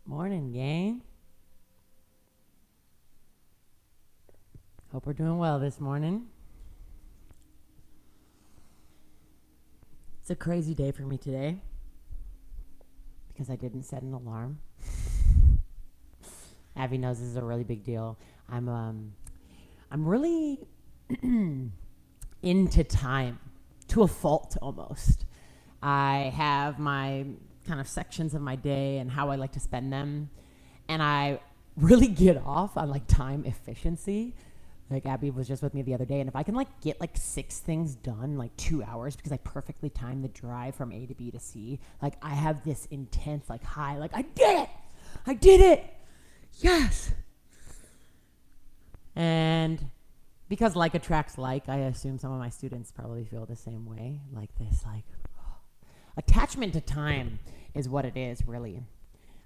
Morning, gang. Hope we're doing well this morning. It's a crazy day for me today because I didn't set an alarm. Abby knows this is a really big deal. I'm really into time to a fault almost. I have my kind of sections of my day and how I like to spend them, and I really get off on like time efficiency. Like Abby was just with me the other day, and if I can like get like 6 things done like 2 hours because I perfectly timed the drive from A to B to C, like I have this intense like high, like I did it, yes. And because like attracts like, I assume some of my students probably feel the same way. Like this, like attachment to time is what it is, really.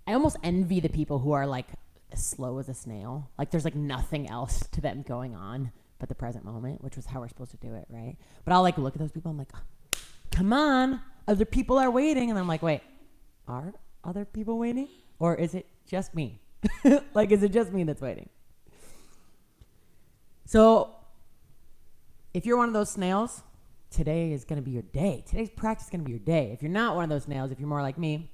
I almost envy the people who are like as slow as a snail. Like there's like nothing else to them going on but the present moment, which was how we're supposed to do it, right? But I'll like look at those people, I'm like, come on, other people are waiting. And I'm like, wait, are other people waiting? Or is it just me? Like, is it just me that's waiting? So if you're one of those snails, today is going to be your day. Today's practice is going to be your day. If you're not one of those snails, if you're more like me,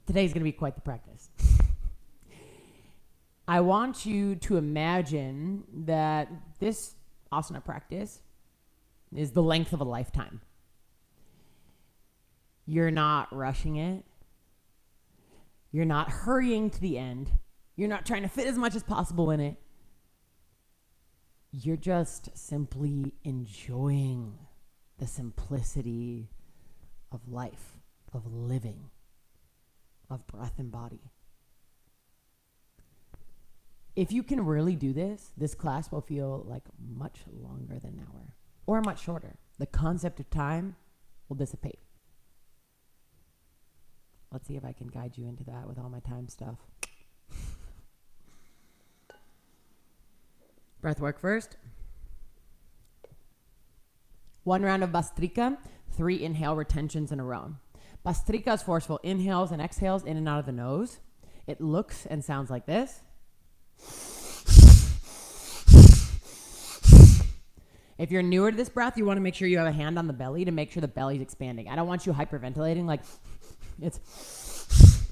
today's going to be quite the practice. I want you to imagine that this asana practice is the length of a lifetime. You're not rushing it. You're not hurrying to the end. You're not trying to fit as much as possible in it. You're just simply enjoying the simplicity of life, of living, of breath and body. If you can really do this, this class will feel like much longer than an hour or much shorter. The concept of time will dissipate. Let's see if I can guide you into that with all my time stuff. Breath work first. 1 round of Bastrika, 3 inhale retentions in a row. Bastrika is forceful inhales and exhales in and out of the nose. It looks and sounds like this. If you're newer to this breath, you want to make sure you have a hand on the belly to make sure the belly's expanding. I don't want you hyperventilating like it's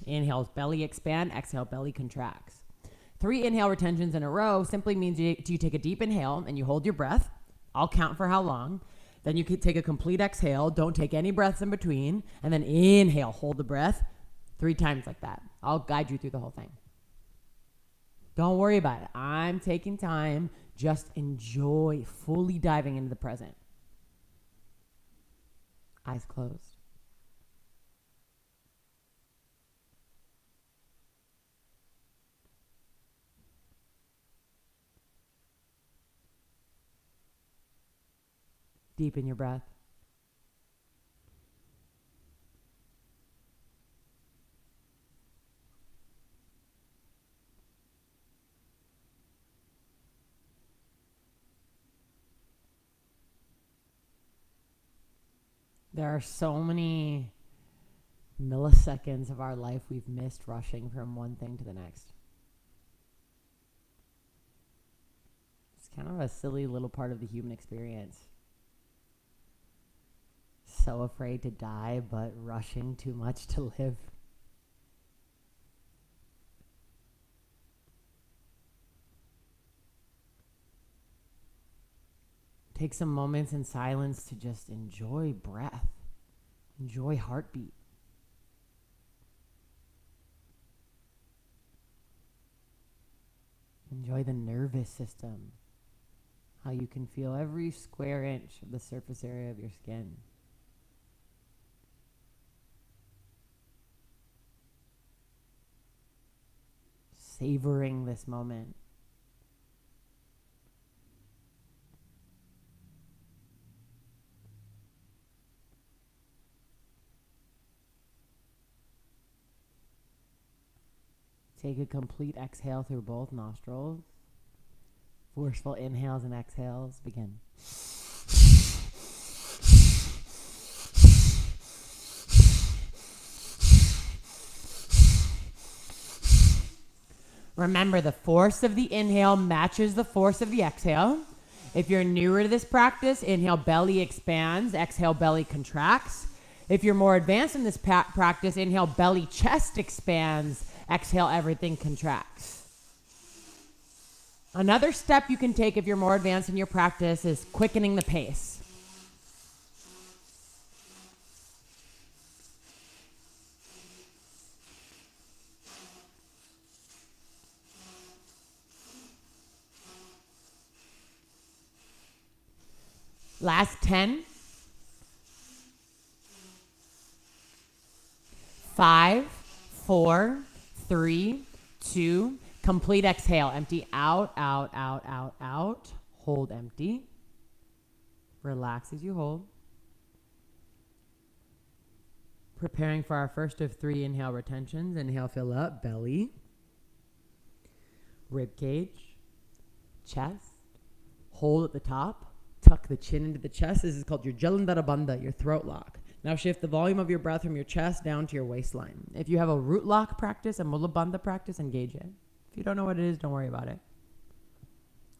inhales, belly expand, exhale, belly contracts. 3 inhale retentions in a row simply means you take a deep inhale and you hold your breath. I'll count for how long. Then you can take a complete exhale. Don't take any breaths in between. And then inhale, hold the breath 3 times like that. I'll guide you through the whole thing. Don't worry about it. I'm taking time. Just enjoy fully diving into the present. Eyes closed. Deepen your breath. There are so many milliseconds of our life we've missed rushing from one thing to the next. It's kind of a silly little part of the human experience. So afraid to die, but rushing too much to live. Take some moments in silence to just enjoy breath, enjoy heartbeat. Enjoy the nervous system, how you can feel every square inch of the surface area of your skin. Savoring this moment. Take a complete exhale through both nostrils. Forceful inhales and exhales begin. Remember, the force of the inhale matches the force of the exhale. If you're newer to this practice, inhale, belly expands, exhale, belly contracts. If you're more advanced in this practice, inhale, belly, chest expands, exhale, everything contracts. Another step you can take if you're more advanced in your practice is quickening the pace. Last 10. 5, 4, 3, 2. Complete exhale. Empty out, out, out, out, out. Hold empty. Relax as you hold. Preparing for our first of 3 inhale retentions. Inhale, fill up, belly, rib cage, chest. Hold at the top. Tuck the chin into the chest. This is called your Jalandhara Bandha, your throat lock. Now shift the volume of your breath from your chest down to your waistline. If you have a root lock practice, a Mula Bandha practice, engage it. If you don't know what it is, don't worry about it.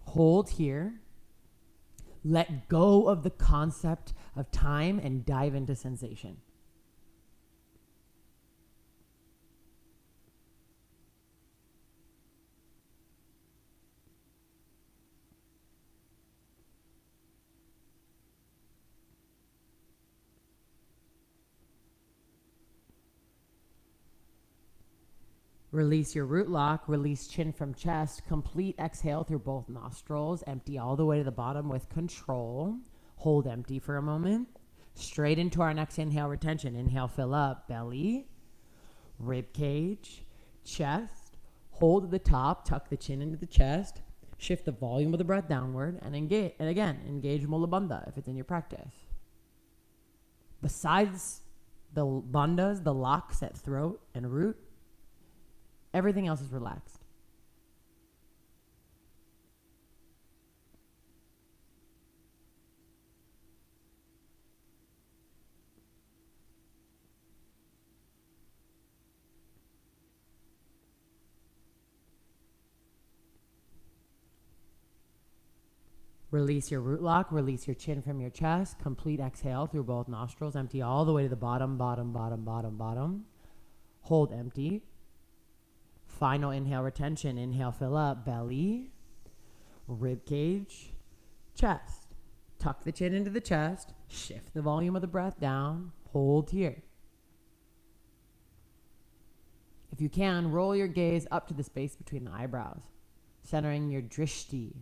Hold here. Let go of the concept of time and dive into sensation. Release your root lock, release chin from chest, complete exhale through both nostrils, empty all the way to the bottom with control. Hold empty for a moment. Straight into our next inhale retention. Inhale, fill up, belly, rib cage, chest. Hold at the top, tuck the chin into the chest. Shift the volume of the breath downward and engage. And again, engage Mula Bandha if it's in your practice. Besides the bandhas, the locks at throat and root, everything else is relaxed. Release your root lock, release your chin from your chest, complete exhale through both nostrils, empty all the way to the bottom, bottom, bottom, bottom, bottom. Hold empty. Final inhale retention. Inhale, fill up, belly, rib cage, chest. Tuck the chin into the chest. Shift the volume of the breath down. Hold here. If you can, roll your gaze up to the space between the eyebrows, centering your drishti.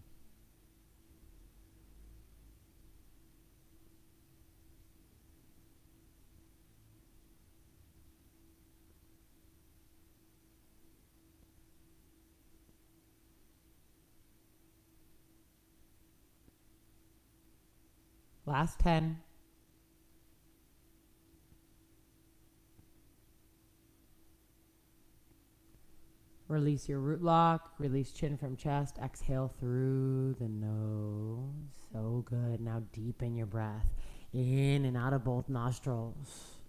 Last 10. Release your root lock. Release chin from chest. Exhale through the nose. So good. Now deepen your breath. In and out of both nostrils.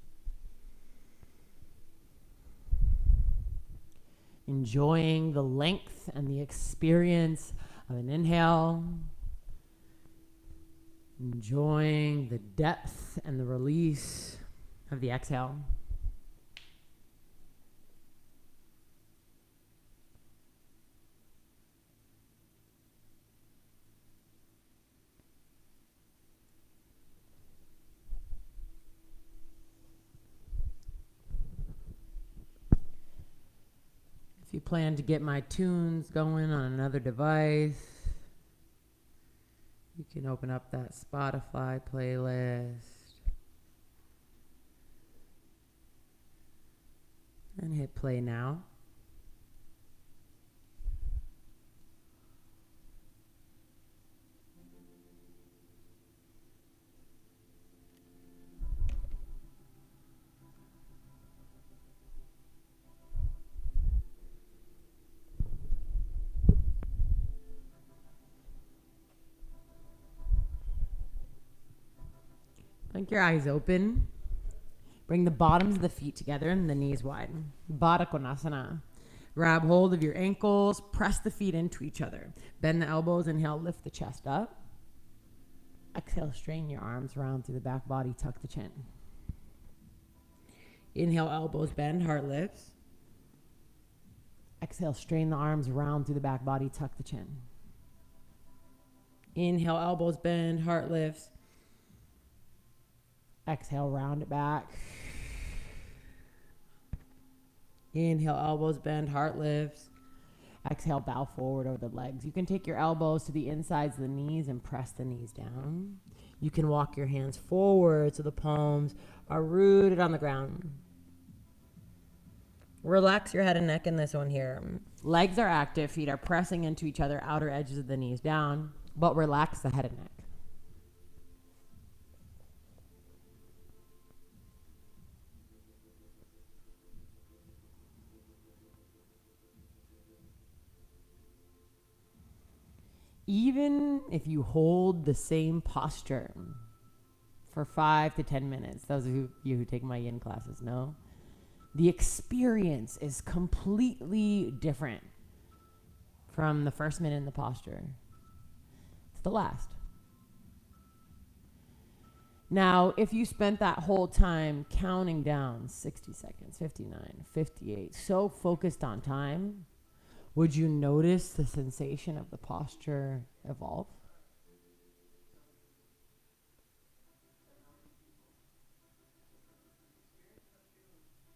Enjoying the length and the experience of an inhale. Enjoying the depth and the release of the exhale. If you plan to get my tunes going on another device, you can open up that Spotify playlist and hit play now. Blink your eyes open. Bring the bottoms of the feet together and the knees wide. Baddha Konasana. Grab hold of your ankles. Press the feet into each other. Bend the elbows. Inhale, lift the chest up. Exhale, strain your arms around through the back body. Tuck the chin. Inhale, elbows bend, heart lifts. Exhale, strain the arms around through the back body. Tuck the chin. Inhale, elbows bend, heart lifts. Exhale, round it back. Inhale, elbows bend, heart lifts. Exhale, bow forward over the legs. You can take your elbows to the insides of the knees and press the knees down. You can walk your hands forward so the palms are rooted on the ground. Relax your head and neck in this one here. Legs are active, feet are pressing into each other, outer edges of the knees down, but relax the head and neck. Even if you hold the same posture for 5 to 10 minutes, those of you who take my yin classes know, the experience is completely different from the first minute in the posture to the last. Now, if you spent that whole time counting down 60 seconds, 59, 58, so focused on time, would you notice the sensation of the posture evolve?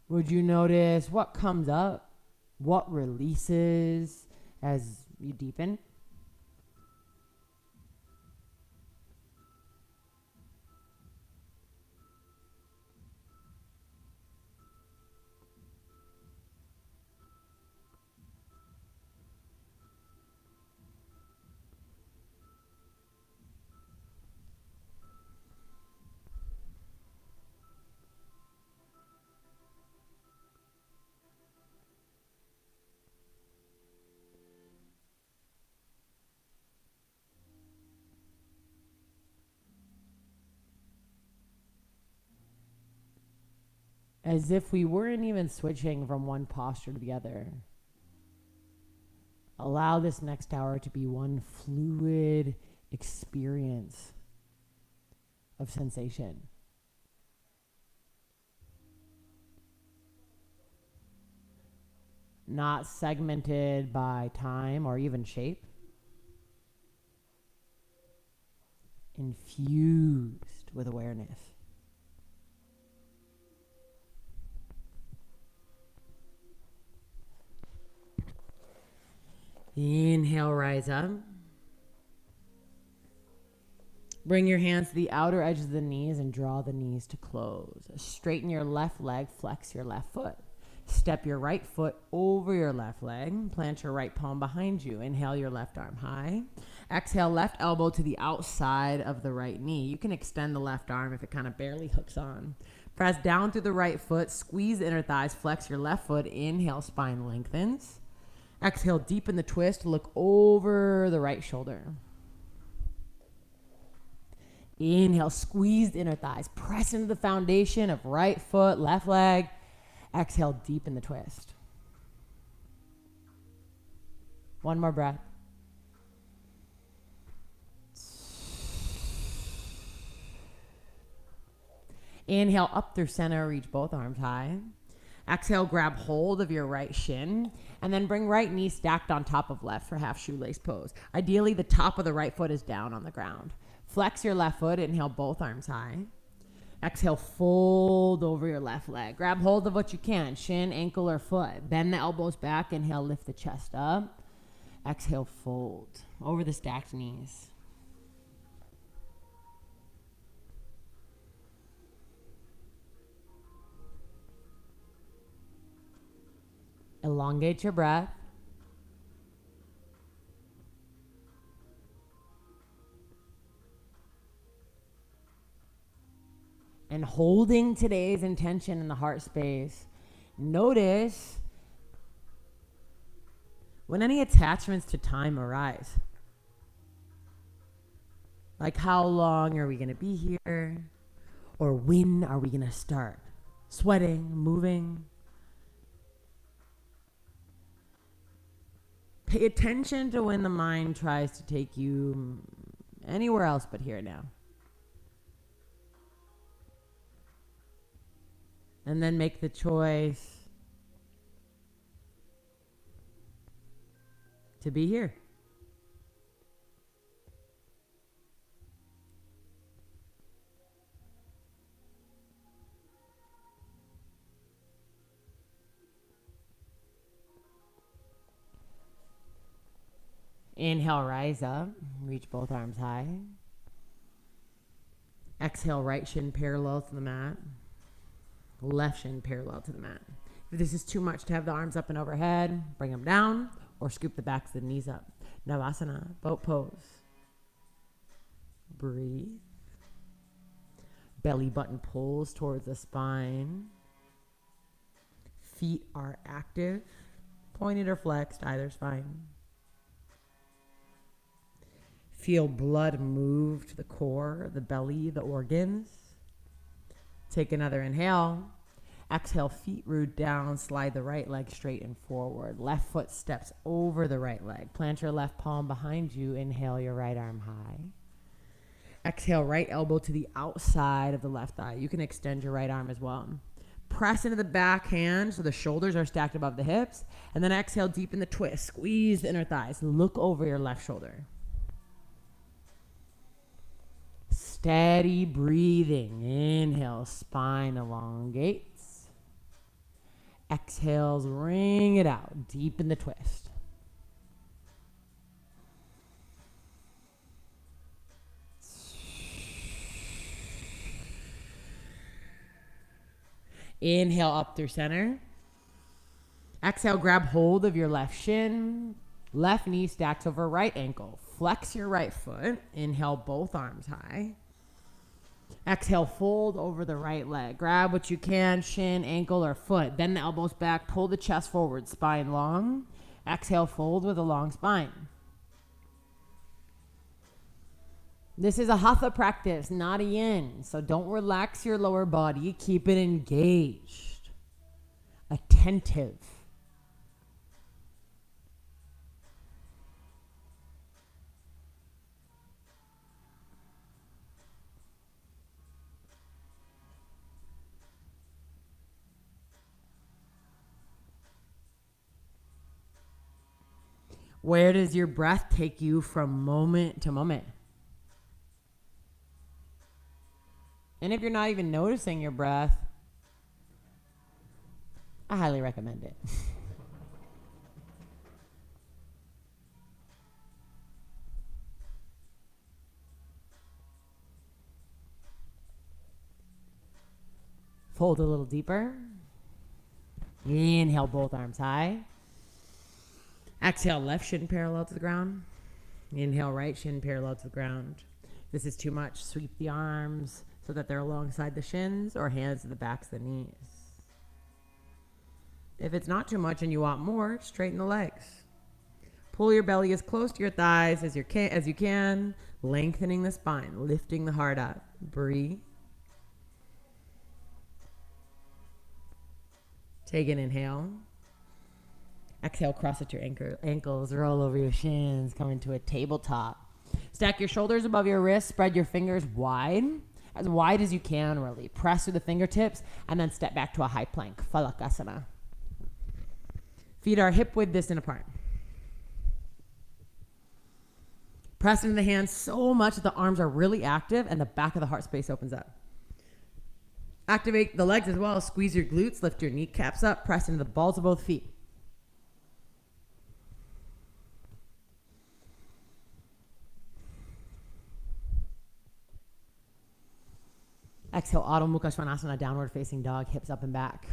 Would you notice what comes up, what releases as you deepen? As if we weren't even switching from one posture to the other. Allow this next hour to be one fluid experience of sensation. Not segmented by time or even shape. Infused with awareness. Inhale, rise up. Bring your hands to the outer edges of the knees and draw the knees to close. Straighten your left leg, flex your left foot. Step your right foot over your left leg. Plant your right palm behind you. Inhale your left arm high. Exhale, left elbow to the outside of the right knee. You can extend the left arm if it kind of barely hooks on. Press down through the right foot. Squeeze the inner thighs. Flex your left foot. Inhale, spine lengthens. Exhale, deepen the twist. Look over the right shoulder. Inhale, squeeze the inner thighs. Press into the foundation of right foot, left leg. Exhale, deepen the twist. One more breath. Inhale, up through center, reach both arms high. Exhale, grab hold of your right shin, and then bring right knee stacked on top of left for half shoelace pose. Ideally, the top of the right foot is down on the ground. Flex your left foot, inhale, both arms high. Exhale, fold over your left leg. Grab hold of what you can, shin, ankle, or foot. Bend the elbows back, inhale, lift the chest up. Exhale, fold over the stacked knees. Elongate your breath. And holding today's intention in the heart space, notice when any attachments to time arise. Like, how long are we going to be here? Or when are we going to start sweating, moving? Pay attention to when the mind tries to take you anywhere else but here now. And then make the choice to be here. Inhale, rise up. Reach both arms high. Exhale, right shin parallel to the mat. Left shin parallel to the mat. If this is too much to have the arms up and overhead, bring them down or scoop the backs of the knees up. Now asana, boat pose. Breathe. Belly button pulls towards the spine. Feet are active. Pointed or flexed, either's fine. Feel blood move to the core, the belly, the organs. Take another inhale. Exhale, feet root down, slide the right leg straight and forward. Left foot steps over the right leg. Plant your left palm behind you. Inhale, your right arm high. Exhale, right elbow to the outside of the left thigh. You can extend your right arm as well. Press into the back hand so the shoulders are stacked above the hips. And then exhale, deepen the twist. Squeeze the inner thighs. Look over your left shoulder. Steady breathing. Inhale, spine elongates. Exhales, wring it out. Deepen the twist. Inhale up through center. Exhale, grab hold of your left shin. Left knee stacks over right ankle. Flex your right foot. Inhale, both arms high. Exhale, fold over the right leg. Grab what you can, shin, ankle, or foot. Then the elbows back. Pull the chest forward, spine long. Exhale, fold with a long spine. This is a Hatha practice, not a yin. So don't relax your lower body. Keep it engaged, attentive. Where does your breath take you from moment to moment? And if you're not even noticing your breath, I highly recommend it. Fold a little deeper. Inhale, both arms high. Exhale, left shin parallel to the ground. Inhale, right shin parallel to the ground. If this is too much, sweep the arms so that they're alongside the shins or hands to the backs of the knees. If it's not too much and you want more, straighten the legs. Pull your belly as close to your thighs as you can, lengthening the spine, lifting the heart up. Breathe. Take an inhale. Exhale, cross at your ankles, roll over your shins, come into a tabletop. Stack your shoulders above your wrists, spread your fingers wide as you can, really. Press through the fingertips, and then step back to a high plank, Falakasana. Feet are hip width distant apart. Press into the hands so much that the arms are really active and the back of the heart space opens up. Activate the legs as well. Squeeze your glutes, lift your kneecaps up, press into the balls of both feet. Exhale, Adho Mukha Svanasana, downward facing dog, hips up and back.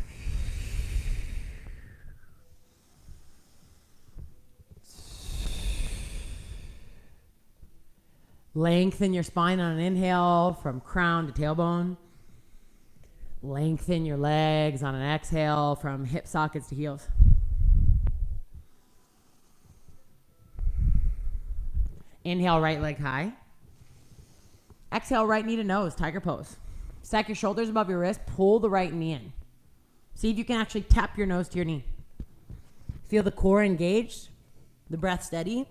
Lengthen your spine on an inhale from crown to tailbone. Lengthen your legs on an exhale from hip sockets to heels. Inhale, right leg high. Exhale, right knee to nose, tiger pose. Stack your shoulders above your wrist. Pull the right knee in. See if you can actually tap your nose to your knee. Feel the core engaged. The breath steady.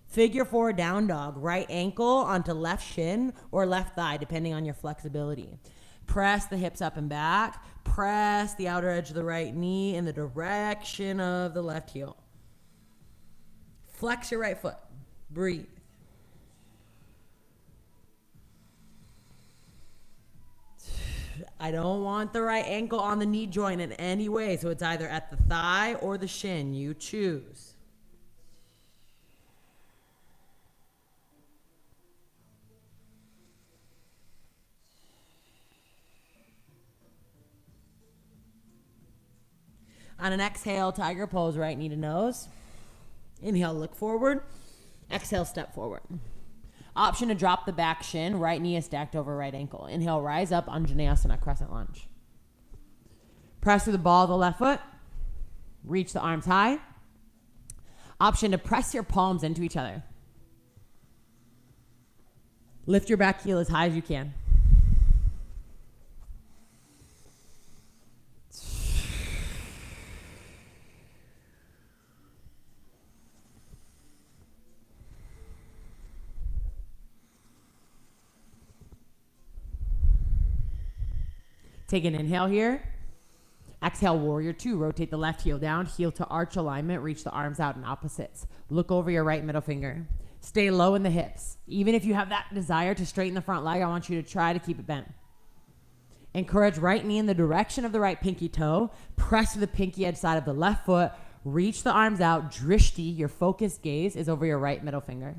Figure 4 down dog. Right ankle onto left shin or left thigh, depending on your flexibility. Press the hips up and back. Press the outer edge of the right knee in the direction of the left heel. Flex your right foot. Breathe. I don't want the right ankle on the knee joint in any way, so it's either at the thigh or the shin. You choose. On an exhale, tiger pose, right knee to nose. Inhale, look forward. Exhale, step forward. Option to drop the back shin. Right knee is stacked over right ankle. Inhale, rise up, asana, crescent lunge. Press through the ball of the left foot. Reach the arms high. Option to press your palms into each other. Lift your back heel as high as you can. Take an inhale here. Exhale, warrior 2. Rotate the left heel down, heel to arch alignment. Reach the arms out in opposites. Look over your right middle finger. Stay low in the hips. Even if you have that desire to straighten the front leg, I want you to try to keep it bent. Encourage right knee in the direction of the right pinky toe. Press to the pinky edge side of the left foot. Reach the arms out. Drishti, your focused gaze, is over your right middle finger.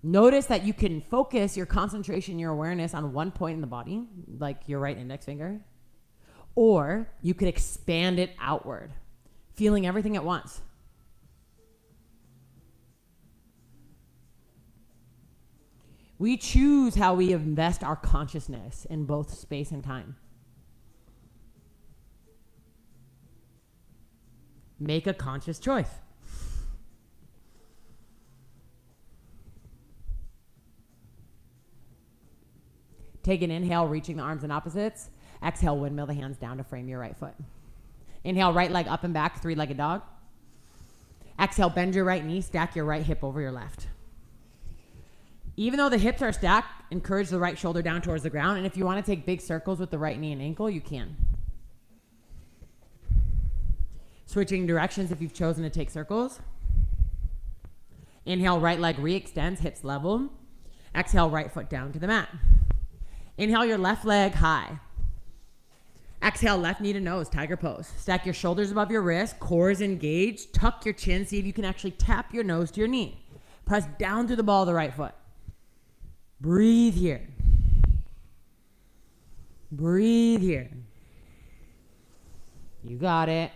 Notice that you can focus your concentration, your awareness on one point in the body, like your right index finger, or you could expand it outward, feeling everything at once. We choose how we invest our consciousness in both space and time. Make a conscious choice. Take an inhale, reaching the arms in opposites. Exhale, windmill the hands down to frame your right foot. Inhale, right leg up and back, 3-legged dog. Exhale, bend your right knee, stack your right hip over your left. Even though the hips are stacked, encourage the right shoulder down towards the ground. And if you want to take big circles with the right knee and ankle, you can. Switching directions if you've chosen to take circles. Inhale, right leg re-extends, hips level. Exhale, right foot down to the mat. Inhale your left leg high. Exhale, left knee to nose, tiger pose. Stack your shoulders above your wrist, core is engaged. Tuck your chin, see if you can actually tap your nose to your knee. Press down through the ball of the right foot. Breathe here. Breathe here. You got it.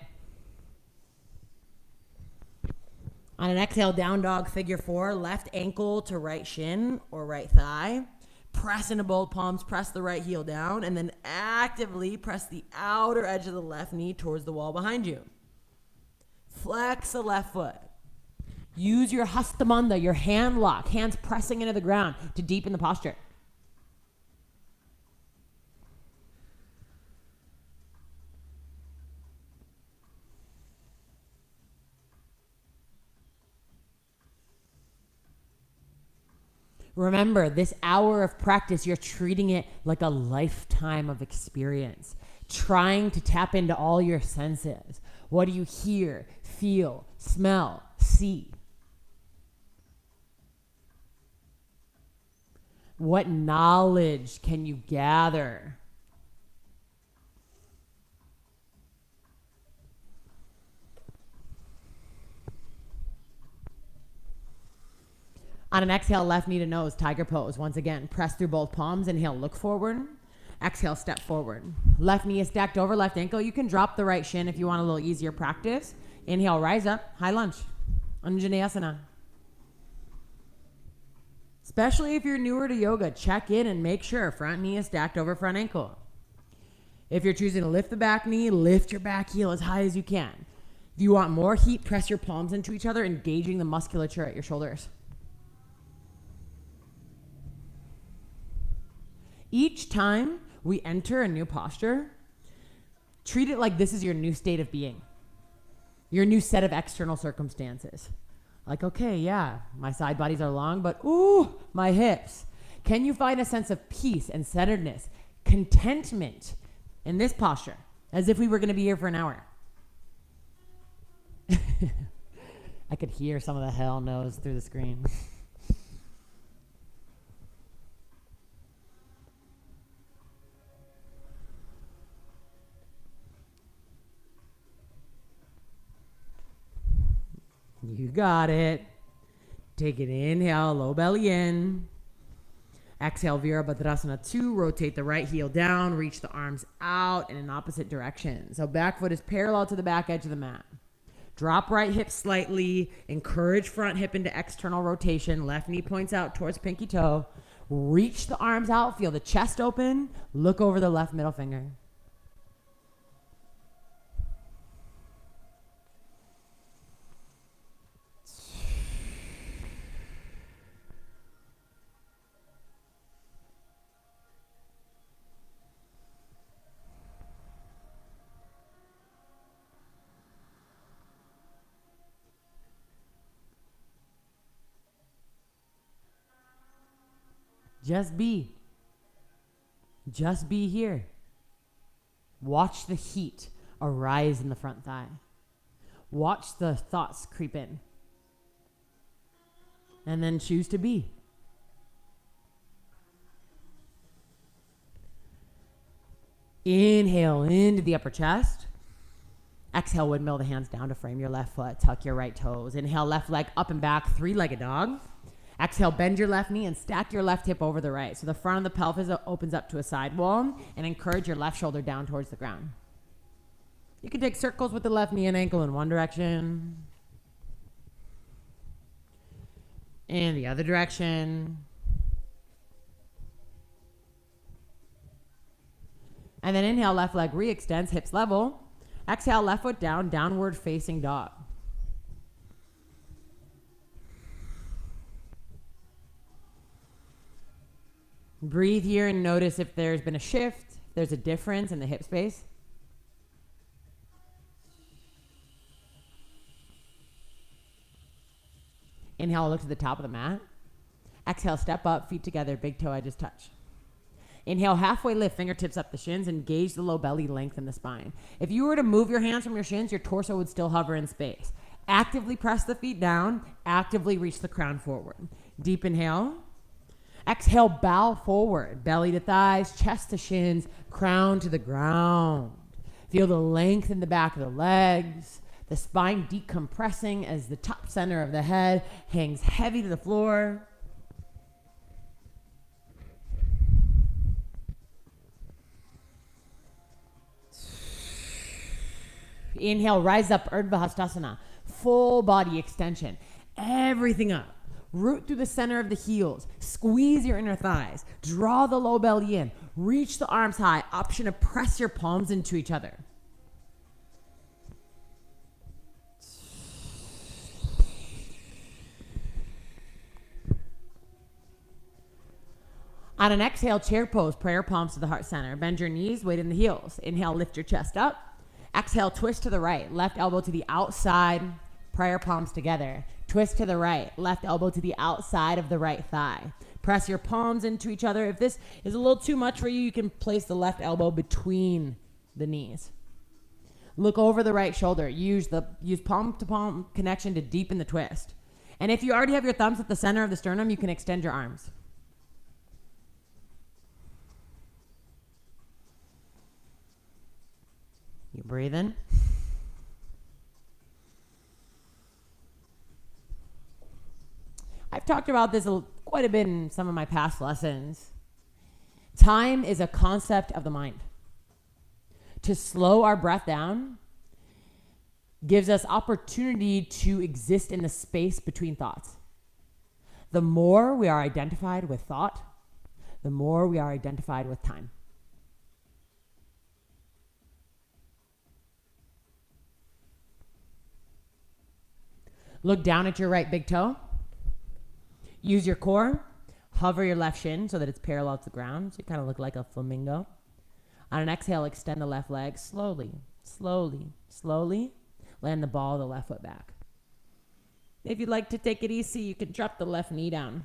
On an exhale, down dog, figure 4, left ankle to right shin or right thigh. Press into both palms, press the right heel down, and then actively press the outer edge of the left knee towards the wall behind you. Flex the left foot. Use your hastamanda, your hand lock, hands pressing into the ground to deepen the posture. Remember, this hour of practice, you're treating it like a lifetime of experience, trying to tap into all your senses. What do you hear, feel, smell, see? What knowledge can you gather? On an exhale, left knee to nose, tiger pose. Once again, press through both palms. Inhale, look forward. Exhale, step forward. Left knee is stacked over left ankle. You can drop the right shin if you want a little easier practice. Inhale, rise up, high lunge. Asana. Especially if you're newer to yoga, check in and make sure front knee is stacked over front ankle. If you're choosing to lift the back knee, lift your back heel as high as you can. If you want more heat, press your palms into each other, engaging the musculature at your shoulders. Each time we enter a new posture, treat it like this is your new state of being, your new set of external circumstances. Like, okay, yeah, my side bodies are long, but ooh, my hips. Can you find a sense of peace and centeredness, contentment in this posture, as if we were going to be here for an hour? I could hear some of the hell no's through the screen. You got it. Take an inhale, low belly in. Exhale, Virabhadrasana 2. Rotate the right heel down. Reach the arms out in an opposite direction. So back foot is parallel to the back edge of the mat. Drop right hip slightly. Encourage front hip into external rotation. Left knee points out towards pinky toe. Reach the arms out. Feel the chest open. Look over the left middle finger. Just be. Just be here. Watch the heat arise in the front thigh. Watch the thoughts creep in. And then choose to be. Inhale into the upper chest. Exhale, windmill the hands down to frame your left foot. Tuck your right toes. Inhale, left leg up and back, three-legged dog. Exhale, bend your left knee and stack your left hip over the right. So the front of the pelvis opens up to a side wall, and encourage your left shoulder down towards the ground. You can take circles with the left knee and ankle in one direction. In the other direction. And then inhale, left leg re-extends, hips level. Exhale, left foot down, downward facing dog. Breathe here and notice if there's been a shift, if there's a difference in the hip space. Inhale, look to the top of the mat. Exhale, step up, feet together, big toe edges touch. Inhale, halfway lift, fingertips up the shins, engage the low belly, lengthen the spine. If you were to move your hands from your shins, your torso would still hover in space. Actively press the feet down, actively reach the crown forward. Deep inhale. Exhale, bow forward, belly to thighs, chest to shins, crown to the ground. Feel the length in the back of the legs, the spine decompressing as the top center of the head hangs heavy to the floor. Inhale, rise up, Urdhva Hastasana, full body extension, everything up. Root through the center of the heels. Squeeze your inner thighs. Draw the low belly in. Reach the arms high. Option to press your palms into each other. On an exhale, chair pose, prayer palms to the heart center. Bend your knees, weight in the heels. Inhale, lift your chest up. Exhale, twist to the right. Left elbow to the outside, prayer palms together. Twist to the right, left elbow to the outside of the right thigh. Press your palms into each other. If this is a little too much for you, you can place the left elbow between the knees. Look over the right shoulder. Use palm to palm connection to deepen the twist. And if you already have your thumbs at the center of the sternum, you can extend your arms. You breathe in. I've talked about this quite a bit in some of my past lessons. Time is a concept of the mind. To slow our breath down gives us opportunity to exist in the space between thoughts. The more we are identified with thought, the more we are identified with time. Look down at your right big toe. Use your core. Hover your left shin so that it's parallel to the ground. So you kind of look like a flamingo. On an exhale, extend the left leg slowly, slowly, slowly. Land the ball of the left foot back. If you'd like to take it easy, you can drop the left knee down.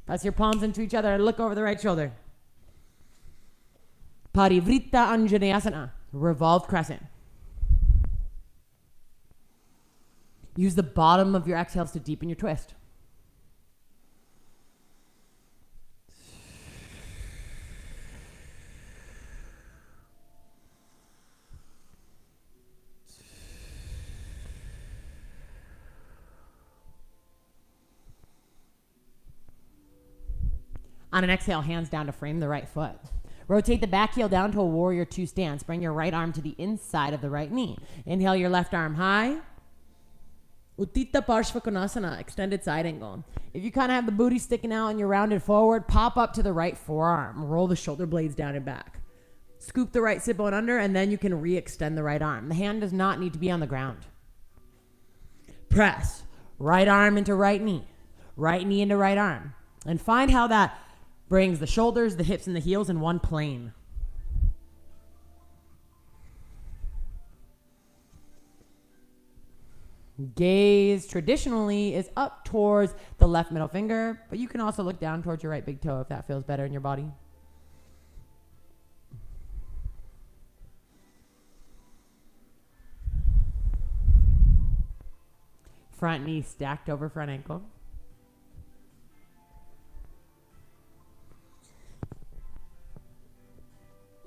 Press your palms into each other and look over the right shoulder. Parivrita Anjaneyasana, revolved crescent. Use the bottom of your exhales to deepen your twist. On an exhale, hands down to frame the right foot. Rotate the back heel down to a warrior two stance. Bring your right arm to the inside of the right knee. Inhale your left arm high. Uttita Parshva Konasana, extended side angle. If you kind of have the booty sticking out and you're rounded forward, pop up to the right forearm. Roll the shoulder blades down and back. Scoop the right sit bone under, and then you can re-extend the right arm. The hand does not need to be on the ground. Press. Right arm into right knee into right arm. And find how that brings the shoulders, the hips, and the heels in one plane. Gaze traditionally is up towards the left middle finger, but you can also look down towards your right big toe if that feels better in your body. Front knee stacked over front ankle.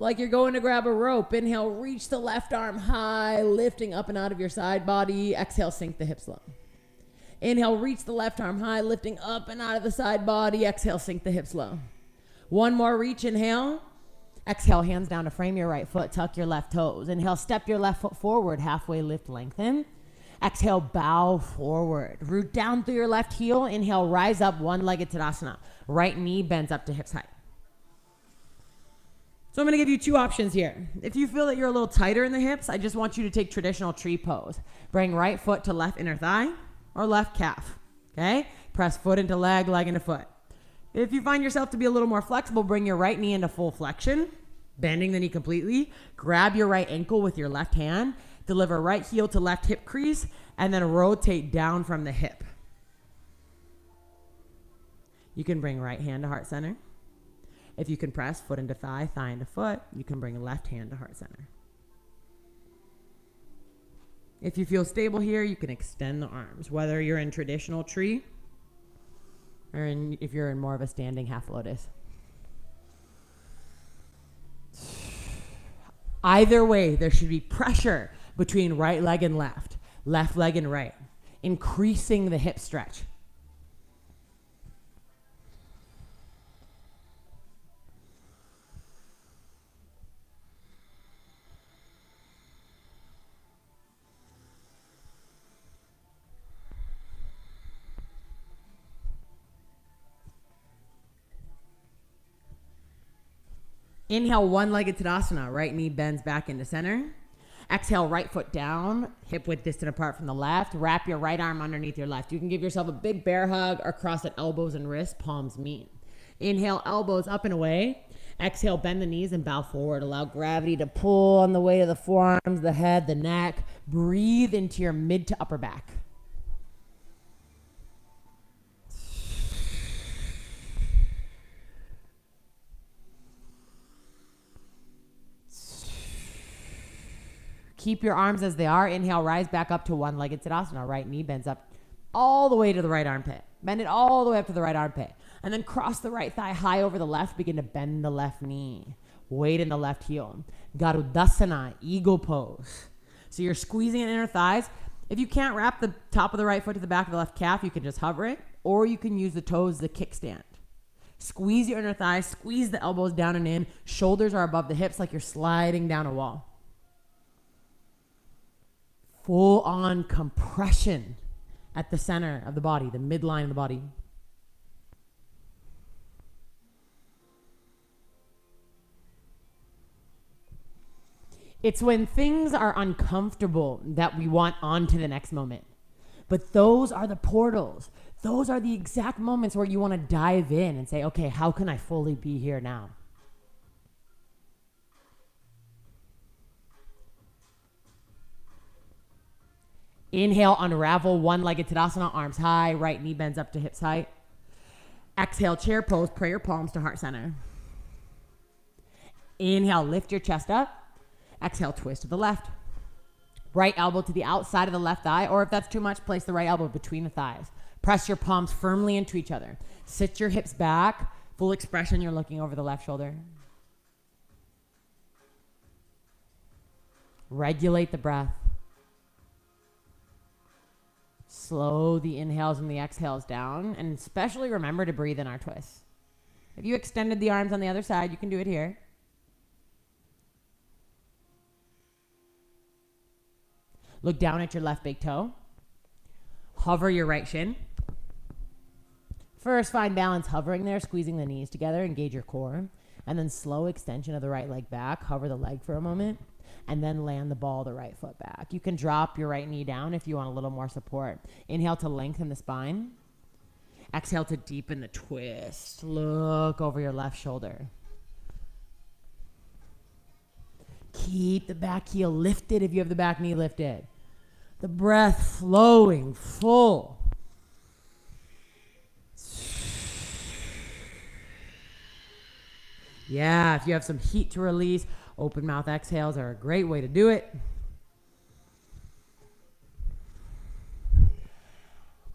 Like you're going to grab a rope. Inhale, reach the left arm high, lifting up and out of your side body. Exhale, sink the hips low. Inhale, reach the left arm high, lifting up and out of the side body. Exhale, sink the hips low. One more reach, inhale. Exhale, hands down to frame your right foot, tuck your left toes. Inhale, step your left foot forward, halfway lift, lengthen. Exhale, bow forward. Root down through your left heel. Inhale, rise up, one-legged Tadasana. Right knee bends up to hips height. So I'm going to give you two options here. If you feel that you're a little tighter in the hips, I just want you to take traditional tree pose. Bring right foot to left inner thigh or left calf. Okay? Press foot into leg, leg into foot. If you find yourself to be a little more flexible, bring your right knee into full flexion, bending the knee completely. Grab your right ankle with your left hand. Deliver right heel to left hip crease, and then rotate down from the hip. You can bring right hand to heart center. If you can press foot into thigh, thigh into foot, you can bring left hand to heart center. If you feel stable here, you can extend the arms, whether you're in traditional tree or if you're in more of a standing half lotus. Either way, there should be pressure between right leg and left leg and right, increasing the hip stretch. Inhale, one-legged Tadasana. Right knee bends back into center. Exhale, right foot down, hip width distant apart from the left. Wrap your right arm underneath your left. You can give yourself a big bear hug or cross at elbows and wrists, palms meet. Inhale, elbows up and away. Exhale, bend the knees and bow forward. Allow gravity to pull on the way of the forearms, the head, the neck. Breathe into your mid to upper back. Keep your arms as they are. Inhale, rise back up to one-legged Tadasana. Right knee bends up all the way to the right armpit. Bend it all the way up to the right armpit. And then cross the right thigh high over the left. Begin to bend the left knee. Weight in the left heel. Garudasana, eagle pose. So you're squeezing in inner thighs. If you can't wrap the top of the right foot to the back of the left calf, you can just hover it. Or you can use the toes as a kickstand. Squeeze your inner thighs. Squeeze the elbows down and in. Shoulders are above the hips like you're sliding down a wall. Full on compression at the center of the body, the midline of the body. It's when things are uncomfortable that we want on to the next moment. But those are the portals. Those are the exact moments where you want to dive in and say, okay, how can I fully be here now? Inhale, unravel, one-legged Tadasana, arms high, right knee bends up to hips height. Exhale, chair pose, pray your palms to heart center. Inhale, lift your chest up. Exhale, twist to the left. Right elbow to the outside of the left thigh, or if that's too much, place the right elbow between the thighs. Press your palms firmly into each other. Sit your hips back. Full expression, you're looking over the left shoulder. Regulate the breath. Slow the inhales and the exhales down, and especially remember to breathe in our twists. If you extended the arms on the other side, you can do it here. Look down at your left big toe. Hover your right shin. First, find balance hovering there, squeezing the knees together, engage your core. And then slow extension of the right leg back. Hover the leg for a moment. And then land the ball of the right foot back. You can drop your right knee down if you want a little more support. Inhale to lengthen the spine. Exhale to deepen the twist. Look over your left shoulder. Keep the back heel lifted if you have the back knee lifted. The breath flowing full. Yeah, if you have some heat to release, open mouth exhales are a great way to do it.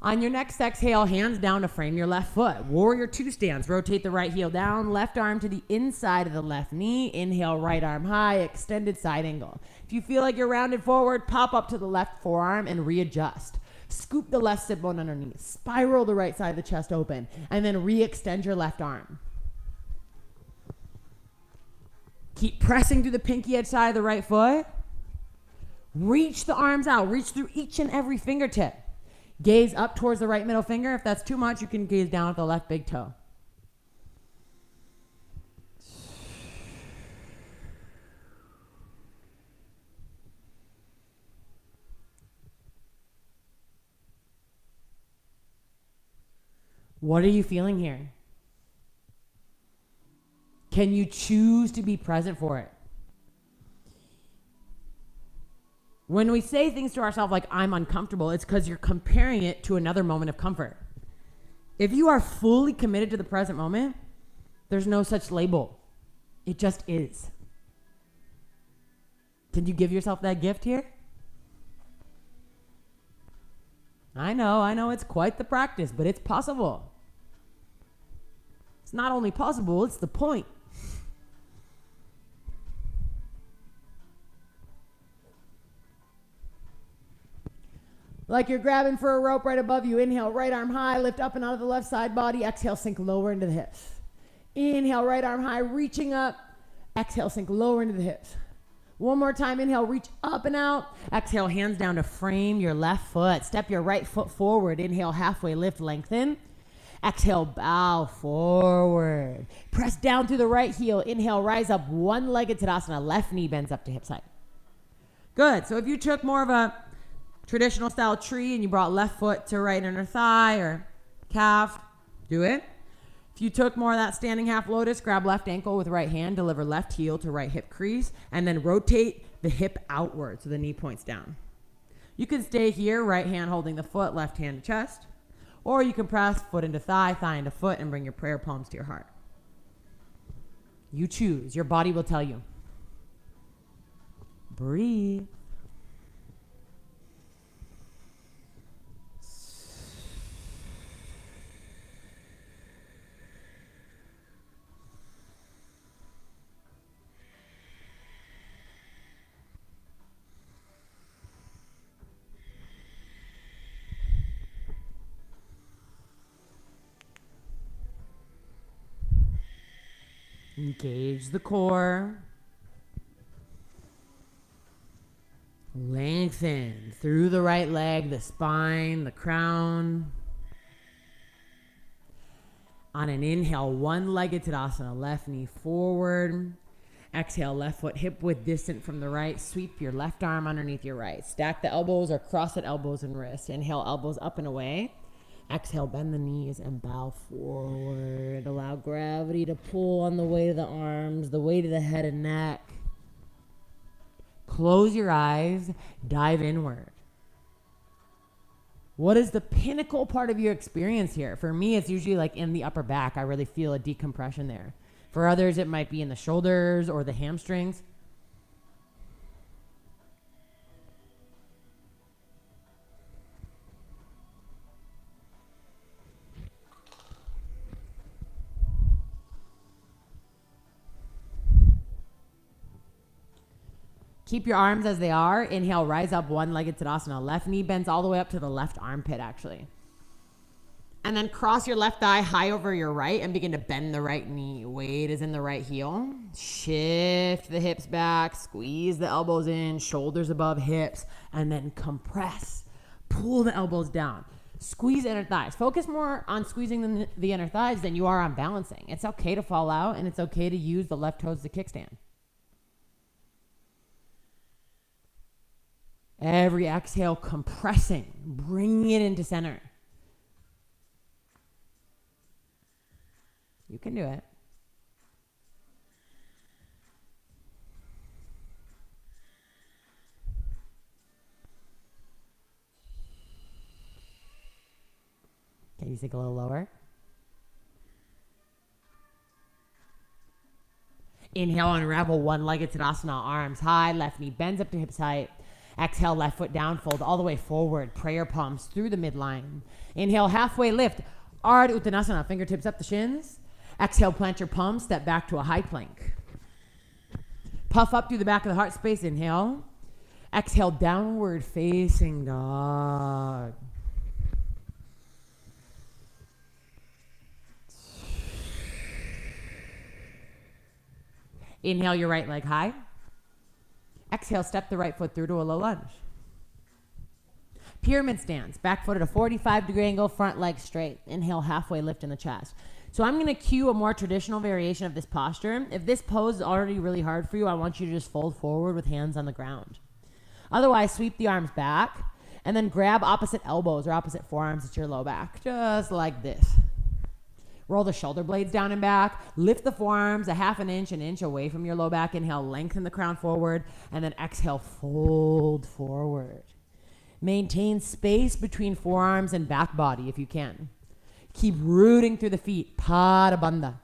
On your next exhale, hands down to frame your left foot. Warrior two stance. Rotate the right heel down, left arm to the inside of the left knee. Inhale, right arm high, extended side angle. If you feel like you're rounded forward, pop up to the left forearm and readjust. Scoop the left sit bone underneath. Spiral the right side of the chest open, and then re-extend your left arm. Keep pressing through the pinky edge side of the right foot. Reach the arms out. Reach through each and every fingertip. Gaze up towards the right middle finger. If that's too much, you can gaze down at the left big toe. What are you feeling here? Can you choose to be present for it? When we say things to ourselves like, I'm uncomfortable, it's because you're comparing it to another moment of comfort. If you are fully committed to the present moment, there's no such label. It just is. Can you give yourself that gift here? I know, it's quite the practice, but it's possible. It's not only possible, it's the point. Like you're grabbing for a rope right above you. Inhale, right arm high, lift up and out of the left side body. Exhale, sink lower into the hips. Inhale, right arm high, reaching up. Exhale, sink lower into the hips. One more time, inhale, reach up and out. Exhale, hands down to frame your left foot. Step your right foot forward. Inhale, halfway lift, lengthen. Exhale, bow forward. Press down through the right heel. Inhale, rise up, one-legged Tadasana. Left knee bends up to hip side. Good. So if you took more of a traditional style tree and you brought left foot to right inner thigh or calf, do it. If you took more of that standing half lotus, grab left ankle with right hand, deliver left heel to right hip crease, and then rotate the hip outward so the knee points down. You can stay here, right hand holding the foot, left hand to chest, or you can press foot into thigh, thigh into foot, and bring your prayer palms to your heart. You choose. Your body will tell you. Breathe. Engage the core. Lengthen through the right leg, the spine, the crown. On an inhale, one-legged Tadasana, left knee forward. Exhale, left foot hip width distant from the right. Sweep your left arm underneath your right. Stack the elbows or cross at elbows and wrists. Inhale, elbows up and away. Exhale, bend the knees and bow forward. Allow gravity to pull on the weight of the arms, the weight of the head and neck. Close your eyes, dive inward. What is the pinnacle part of your experience here? For me, it's usually like in the upper back. I really feel a decompression there. For others, it might be in the shoulders or the hamstrings. Keep your arms as they are. Inhale, rise up, one-legged Tadasana. Left knee bends all the way up to the left armpit, actually. And then cross your left thigh high over your right and begin to bend the right knee. Weight is in the right heel. Shift the hips back. Squeeze the elbows in. Shoulders above hips. And then compress. Pull the elbows down. Squeeze inner thighs. Focus more on squeezing the inner thighs than you are on balancing. It's okay to fall out, and it's okay to use the left toes to kickstand. Every exhale, compressing, bringing it into center. You can do it. Can you sink a little lower? Inhale, unravel one-legged Tadasana, arms high, left knee bends up to hips height. Exhale, left foot down, fold all the way forward. Prayer palms through the midline. Inhale, halfway lift. Ardha Uttanasana, fingertips up the shins. Exhale, plant your palms, step back to a high plank. Puff up through the back of the heart space. Inhale. Exhale, downward facing dog. Inhale, your right leg high. Exhale, step the right foot through to a low lunge. Pyramid stance, back foot at a 45-degree angle, front leg straight. Inhale, halfway lift in the chest. So I'm going to cue a more traditional variation of this posture. If this pose is already really hard for you, I want you to just fold forward with hands on the ground. Otherwise, sweep the arms back and then grab opposite elbows or opposite forearms at your low back, just like this. Roll the shoulder blades down and back. Lift the forearms a half an inch away from your low back. Inhale, lengthen the crown forward. And then exhale, fold forward. Maintain space between forearms and back body if you can. Keep rooting through the feet. Pada Bandha.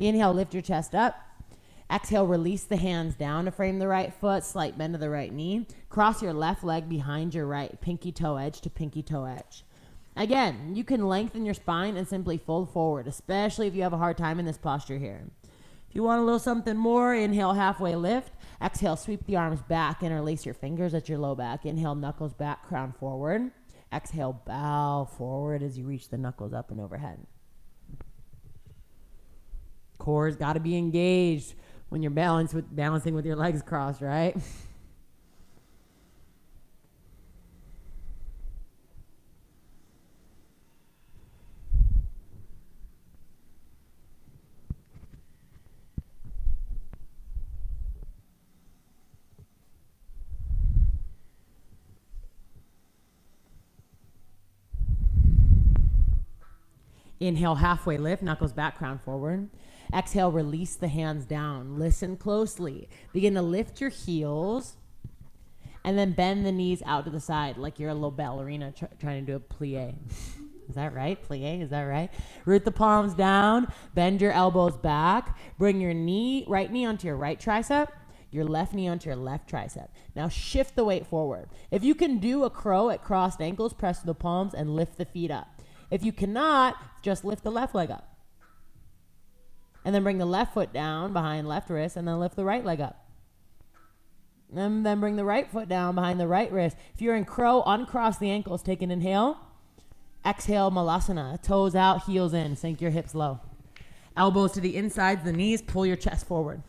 Inhale, lift your chest up. Exhale, release the hands down to frame the right foot. Slight bend of the right knee. Cross your left leg behind your right. Pinky toe edge to pinky toe edge. Again, you can lengthen your spine and simply fold forward, especially if you have a hard time in this posture here. If you want a little something more, inhale, halfway lift. Exhale, sweep the arms back. Interlace your fingers at your low back. Inhale, knuckles back, crown forward. Exhale, bow forward as you reach the knuckles up and overhead. Core's got to be engaged when you're balancing with your legs crossed, right? Inhale, halfway lift, knuckles back, crown forward. Exhale, release the hands down. Listen closely. Begin to lift your heels and then bend the knees out to the side like you're a little ballerina trying to do a plie. Is that right? Plie, is that right? Root the palms down. Bend your elbows back. Bring your right knee onto your right tricep. Your left knee onto your left tricep. Now shift the weight forward. If you can do a crow at crossed ankles, press the palms and lift the feet up. If you cannot, just lift the left leg up. And then bring the left foot down behind left wrist and then lift the right leg up. And then bring the right foot down behind the right wrist. If you're in crow, uncross the ankles. Take an inhale. Exhale, malasana. Toes out, heels in. Sink your hips low. Elbows to the insides of the knees. Pull your chest forward.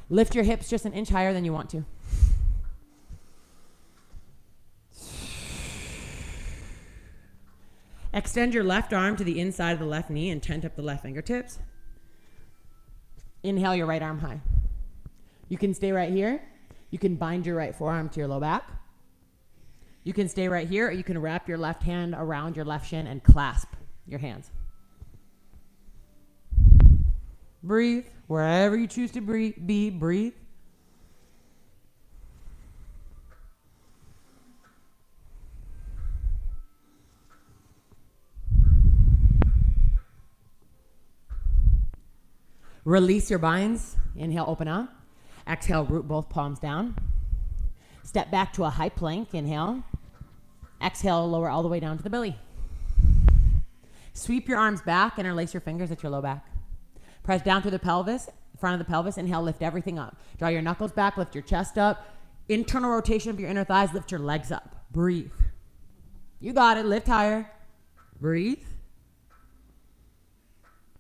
Lift your hips just an inch higher than you want to. Extend your left arm to the inside of the left knee and tent up the left fingertips. Inhale your right arm high. You can stay right here. You can bind your right forearm to your low back. You can stay right here, or you can wrap your left hand around your left shin and clasp your hands. Breathe. Wherever you choose to breathe. Release your binds. Inhale, open up. Exhale, root both palms down. Step back to a high plank. Inhale. Exhale, lower all the way down to the belly. Sweep your arms back. Interlace your fingers at your low back. Press down to the pelvis, front of the pelvis. Inhale, lift everything up. Draw your knuckles back, lift your chest up. Internal rotation of your inner thighs, lift your legs up. Breathe. You got it. Lift higher. Breathe.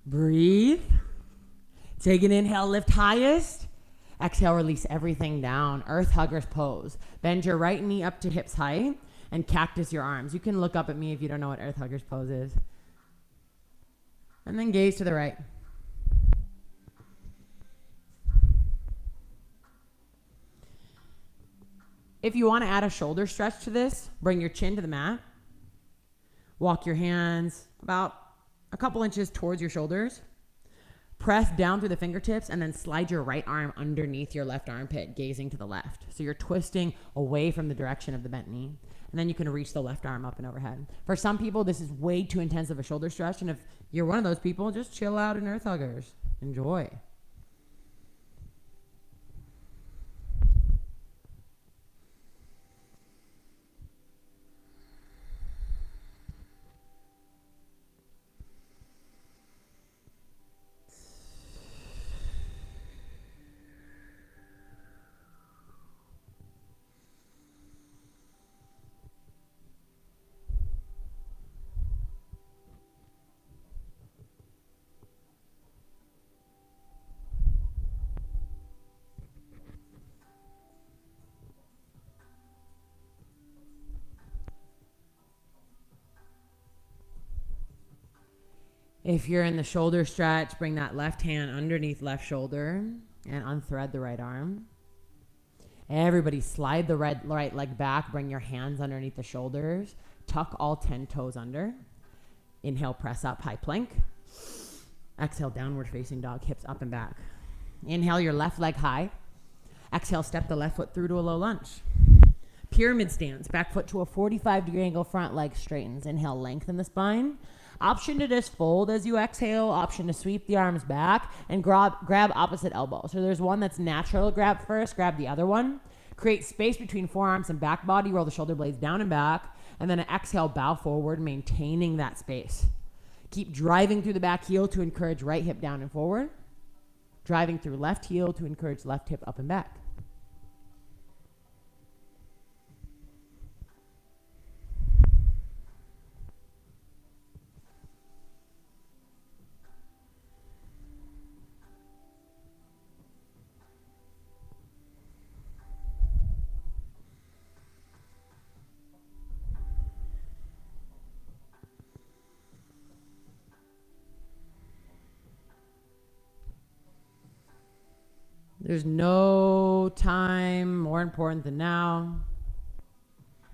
Breathe. Take an inhale, lift highest. Exhale, release everything down. Earth huggers pose. Bend your right knee up to hips height and cactus your arms. You can look up at me if you don't know what earth huggers pose is. And then gaze to the right. If you want to add a shoulder stretch to this, bring your chin to the mat. Walk your hands about a couple inches towards your shoulders. Press down through the fingertips and then slide your right arm underneath your left armpit, gazing to the left. So you're twisting away from the direction of the bent knee. And then you can reach the left arm up and overhead. For some people, this is way too intense of a shoulder stretch. And if you're one of those people, just chill out in earth huggers. Enjoy. If you're in the shoulder stretch, bring that left hand underneath left shoulder and unthread the right arm. Everybody slide the right leg back. Bring your hands underneath the shoulders. Tuck all 10 toes under. Inhale, press up, high plank. Exhale, downward facing dog, hips up and back. Inhale, your left leg high. Exhale, step the left foot through to a low lunge. Pyramid stance, back foot to a 45-degree angle, front leg straightens. Inhale, lengthen the spine. Option to just fold as you exhale. Option to sweep the arms back and grab opposite elbow. So there's one that's natural to grab first. Grab the other one. Create space between forearms and back body. Roll the shoulder blades down and back. And then exhale, bow forward, maintaining that space. Keep driving through the back heel to encourage right hip down and forward. Driving through left heel to encourage left hip up and back. There's no time more important than now.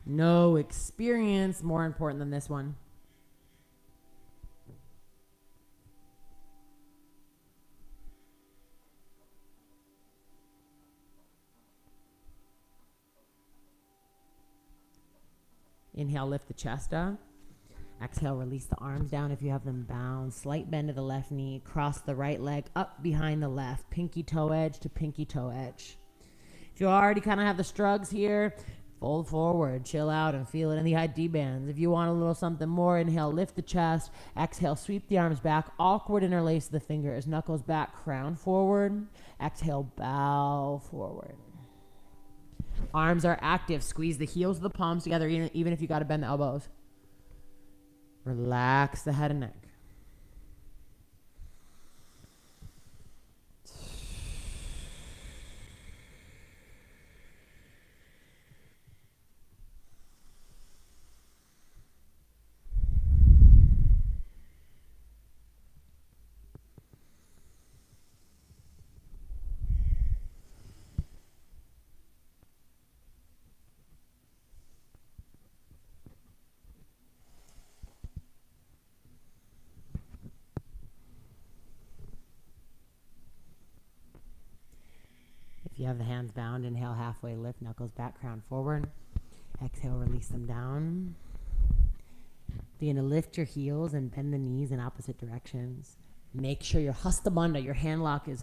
No experience more important than this one. Inhale, lift the chest up. Exhale, release the arms down if you have them bound. Slight bend of the left knee. Cross the right leg up behind the left. Pinky toe edge to pinky toe edge. If you already kind of have the strugs here, Fold forward, chill out, and feel it in the ID bands. If you want a little something more, inhale, lift the chest. Exhale, sweep the arms back. Awkward interlace the fingers. Knuckles back, crown forward. Exhale, bow forward. Arms are active. Squeeze the heels of the palms together, even if you got to bend the elbows. Relax the head and neck. If you have the hands bound, inhale, halfway lift, knuckles back, crown forward. Exhale, release them down. Begin to lift your heels and bend the knees in opposite directions. Make sure your hasta bandha, your hand lock, is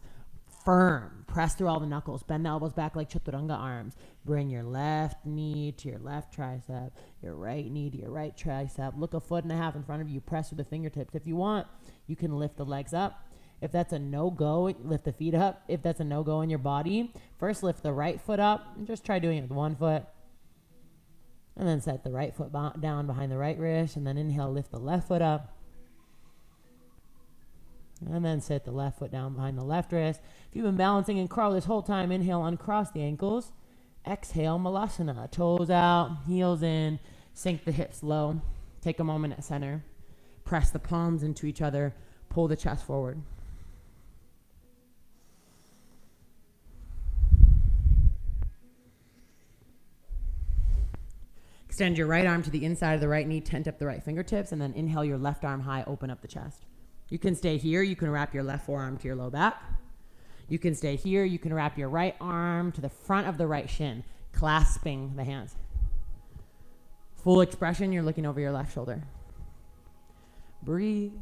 firm. Press through all the knuckles. Bend the elbows back like chaturanga arms. Bring your left knee to your left tricep, your right knee to your right tricep. Look 1.5 feet in front of you. Press with the fingertips. If you want, you can lift the legs up. If that's a no-go, lift the feet up. If that's a no-go in your body, first lift the right foot up and just try doing it with 1 foot. And then set the right foot down behind the right wrist. And then inhale, lift the left foot up. And then set the left foot down behind the left wrist. If you've been balancing and crawl this whole time, inhale, uncross the ankles. Exhale, malasana. Toes out, heels in. Sink the hips low. Take a moment at center. Press the palms into each other. Pull the chest forward. Extend your right arm to the inside of the right knee, tent up the right fingertips, and then inhale your left arm high, open up the chest. You can stay here. You can wrap your left forearm to your low back. You can stay here. You can wrap your right arm to the front of the right shin, clasping the hands. Full expression, you're looking over your left shoulder. Breathe.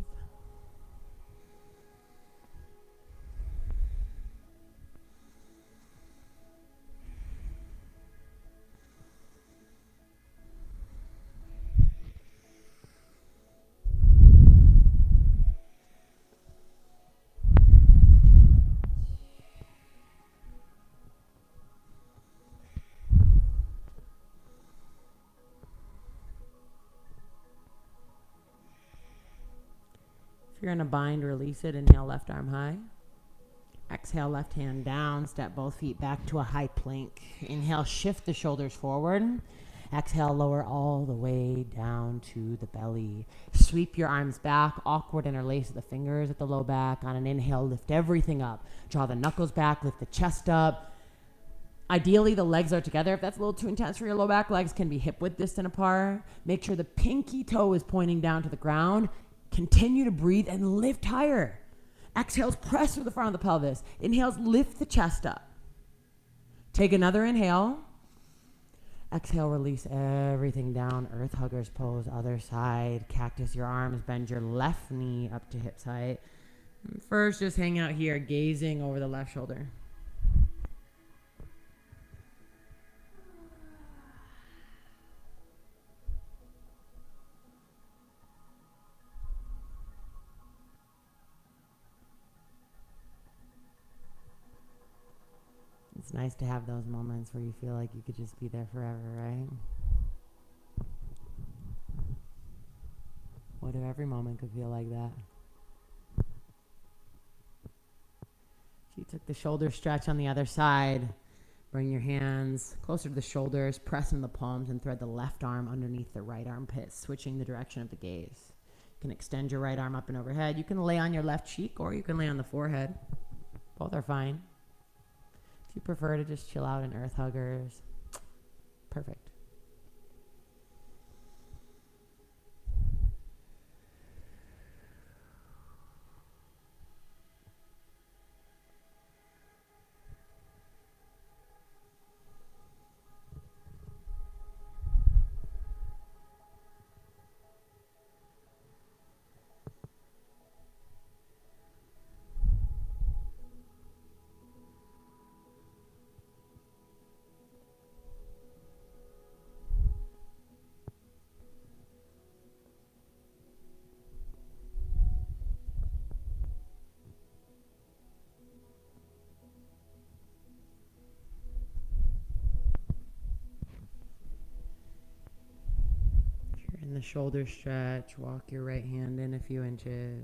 If you're in a bind, release it. Inhale, left arm high. Exhale, left hand down. Step both feet back to a high plank. Inhale, shift the shoulders forward. Exhale, lower all the way down to the belly. Sweep your arms back. Awkward interlace the fingers at the low back. On an inhale, lift everything up. Draw the knuckles back. Lift the chest up. Ideally, the legs are together. If that's a little too intense for your low back, legs can be hip-width distant apart. Make sure the pinky toe is pointing down to the ground. Continue to breathe and lift higher. Exhales, press through the front of the pelvis. Inhales, lift the chest up. Take another inhale. Exhale, release everything down. Earth huggers pose, other side. Cactus your arms, bend your left knee up to hip height. First, just hang out here, gazing over the left shoulder. It's nice to have those moments where you feel like you could just be there forever, right? What if every moment could feel like that? If you took the shoulder stretch on the other side, bring your hands closer to the shoulders, press in the palms, and thread the left arm underneath the right armpit, switching the direction of the gaze. You can extend your right arm up and overhead. You can lay on your left cheek, or you can lay on the forehead. Both are fine. If you prefer to just chill out in earth huggers, perfect. the shoulder stretch. Walk your right hand in a few inches.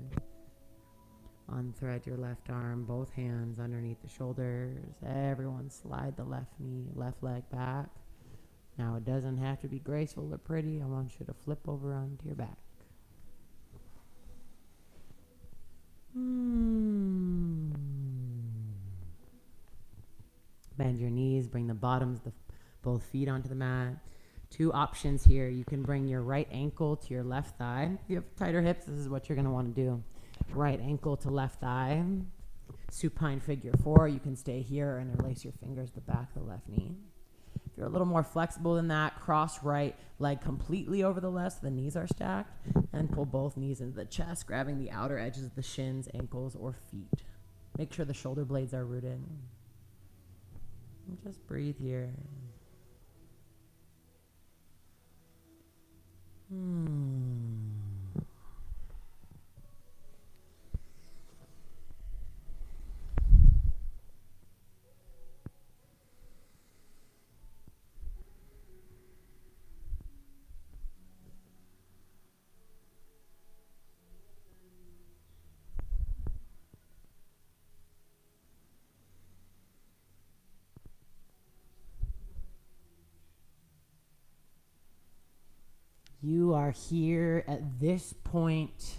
Unthread your left arm, both hands underneath the shoulders. Everyone slide the left knee, left leg back. Now it doesn't have to be graceful or pretty. I want you to flip over onto your back. Bend your knees, bring the bottoms of both feet onto the mat. Two options here. You can bring your right ankle to your left thigh. If you have tighter hips, this is what you're going to want to do. Right ankle to left thigh. Supine figure 4. You can stay here and interlace your fingers to the back of the left knee. If you're a little more flexible than that, cross right leg completely over the left so the knees are stacked, and pull both knees into the chest, grabbing the outer edges of the shins, ankles, or feet. Make sure the shoulder blades are rooted. And just breathe here. You are here at this point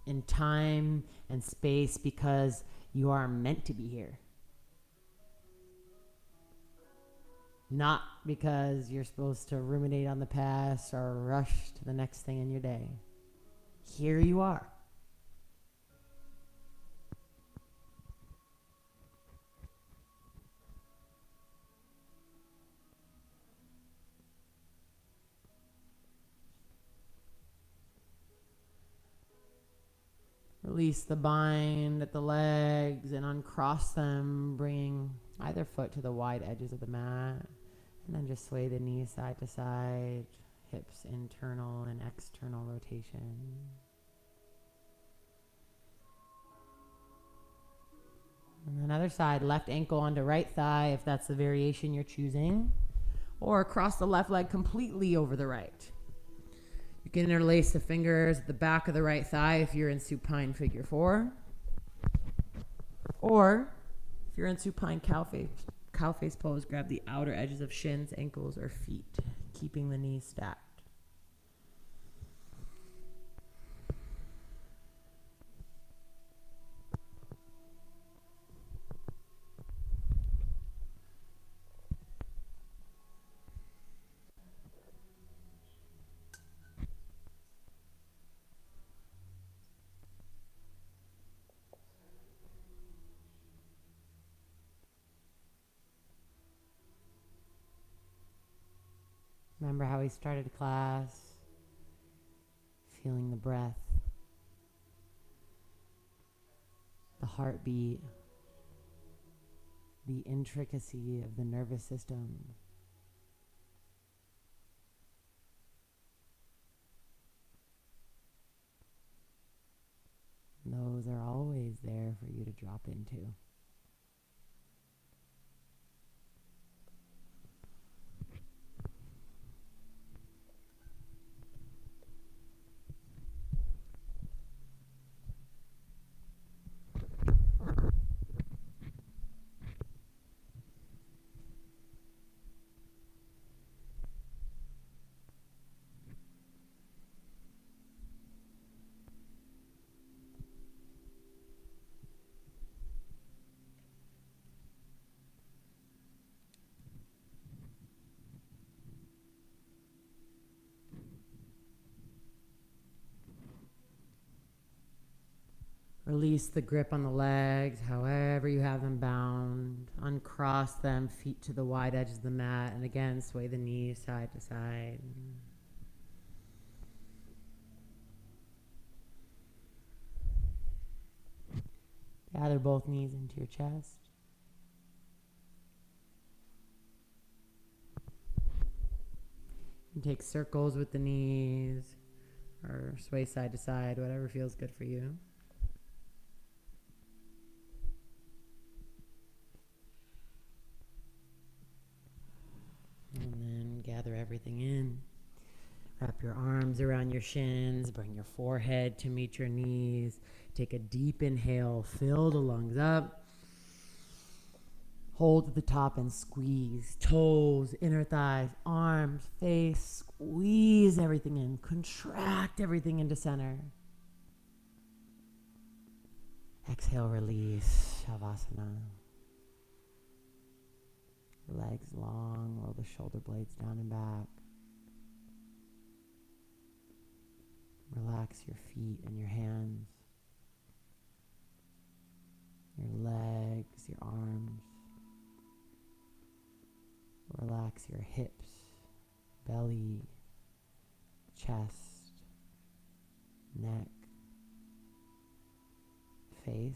in time and space because you are meant to be here. Not because you're supposed to ruminate on the past or rush to the next thing in your day. Here you are. Release the bind at the legs and uncross them, bringing either foot to the wide edges of the mat. And then just sway the knees side to side, hips internal and external rotation. And then other side, left ankle onto right thigh if that's the variation you're choosing. Or cross the left leg completely over the right. You can interlace the fingers at the back of the right thigh if you're in supine figure 4. Or if you're in supine cow face pose, grab the outer edges of shins, ankles, or feet, keeping the knees stacked. Remember how we started class, feeling the breath, the heartbeat, the intricacy of the nervous system. Those are always there for you to drop into. Release the grip on the legs, however you have them bound. Uncross them, feet to the wide edges of the mat. And again, sway the knees side to side. Gather both knees into your chest. You can take circles with the knees or sway side to side, whatever feels good for you. And then gather everything in. Wrap your arms around your shins. Bring your forehead to meet your knees. Take a deep inhale. Fill the lungs up. Hold at the top and squeeze. Toes, inner thighs, arms, face. Squeeze everything in. Contract everything into center. Exhale, release. Shavasana. Legs long. Roll the shoulder blades down and back. Relax your feet and your hands, your legs, your arms. Relax your hips, belly, chest, neck, face.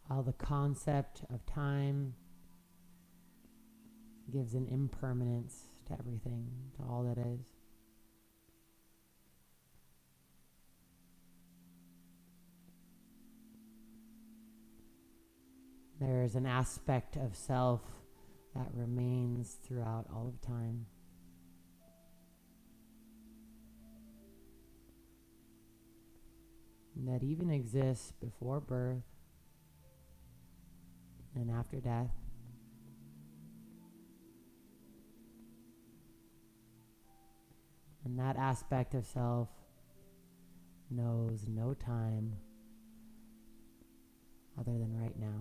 While the concept of time gives an impermanence to everything, to all that is. There is an aspect of self that remains throughout all of time. And that even exists before birth and after death. And that aspect of self knows no time other than right now.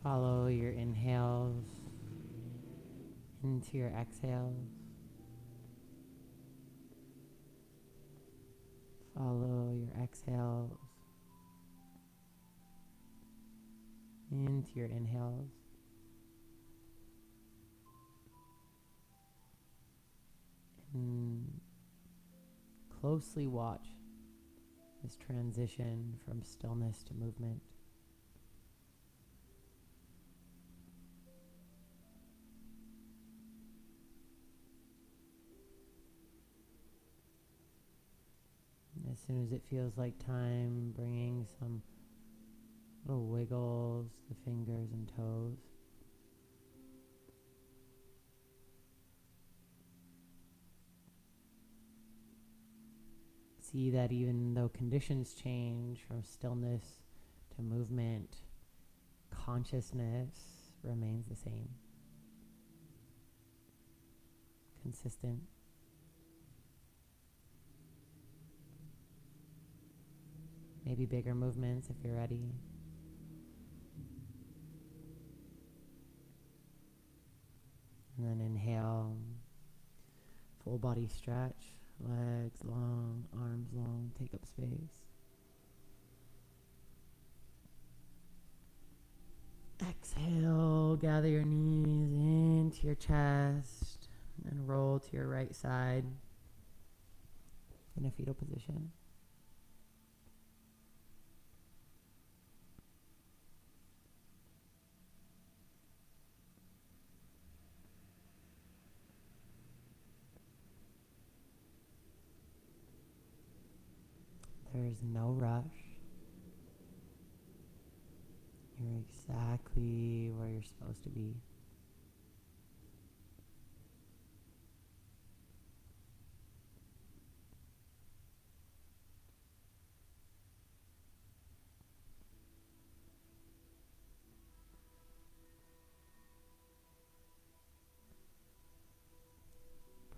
Follow your inhales into your exhales. Follow your exhales into your inhales. And closely watch this transition from stillness to movement. As soon as it feels like time, bringing some little wiggles to the fingers and toes. See that even though conditions change from stillness to movement, consciousness remains the same. Consistent. Maybe bigger movements if you're ready. And then inhale, full body stretch, legs long, arms long, take up space. Exhale, gather your knees into your chest and roll to your right side in a fetal position. There's no rush. You're exactly where you're supposed to be.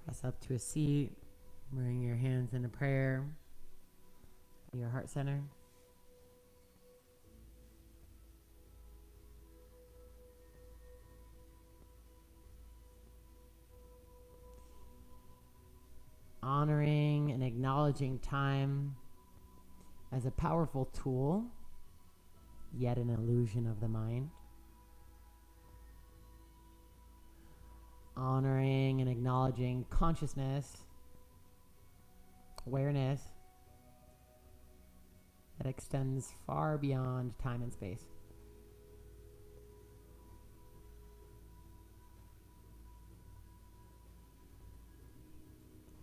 Press up to a seat. Bring your hands into prayer. Your heart center. Honoring and acknowledging time as a powerful tool, yet an illusion of the mind. Honoring and acknowledging consciousness, awareness, that extends far beyond time and space.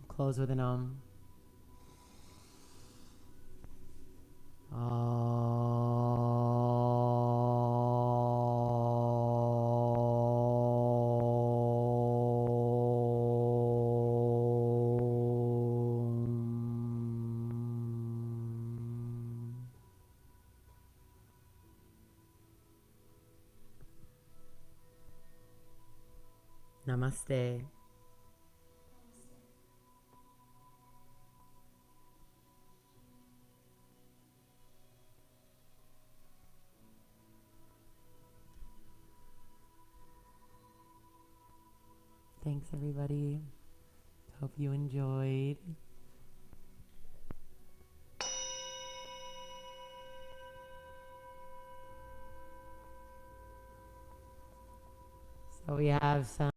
Close with an Namaste. Thanks, everybody. Hope you enjoyed. So we have some